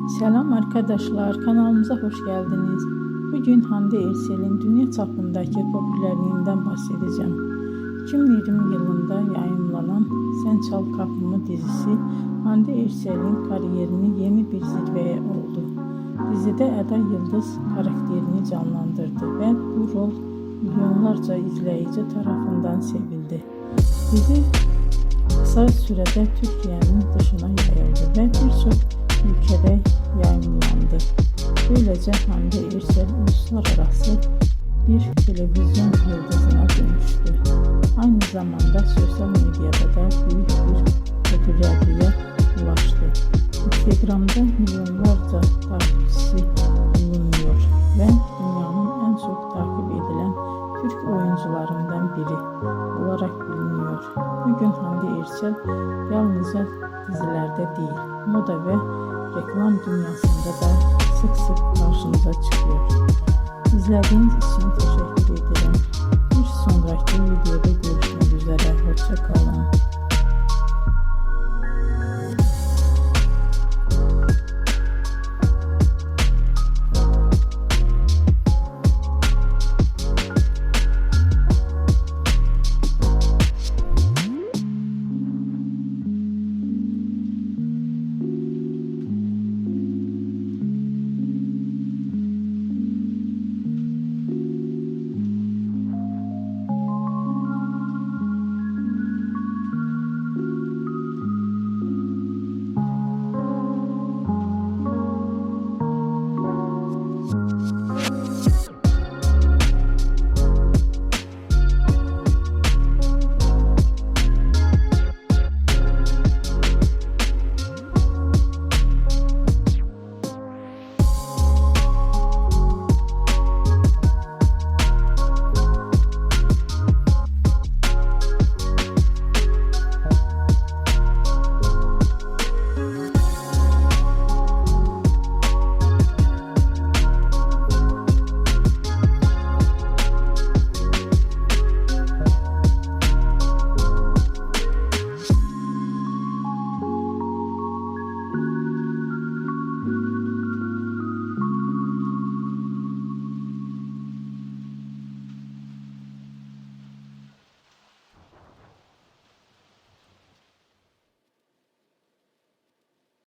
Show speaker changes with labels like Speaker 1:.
Speaker 1: Selam arkadaşlar, kanalımıza hoş geldiniz. Bugün Hande Erçel'in dünya çapındaki popülerliğinden bahsedeceğim. 2020 yılında yayınlanan Sen Çal Kapımı dizisi Hande Erçel'in kariyerini yeni bir zirveye oldu. Dizide Eda Yıldız karakterini canlandırdı ve bu rol milyonlarca izleyici tarafından sevildi. Dizi kısa sürede Türkiye'nin dışına yayıldı ve birçok ülkede yayınlandı. Böylece Hande Erçel uluslararası bir televizyon yıldızına dönüştü. Aynı zamanda sosyal medyada da büyük bir popülerliğe ulaştı. Instagram'da milyonlarca takipçisi bulunuyor ve dünyanın en çok takip edilen Türk oyuncularından biri olarak biliniyor. Bugün Hande Erçel yalnızca dizilerde değil, moda ve reklam dünyasında da sık sık karşımıza çıkıyor. İzlediğiniz için teşekkür ederim. Bir sonraki videoda görüşmek üzere. Hoşça kalın.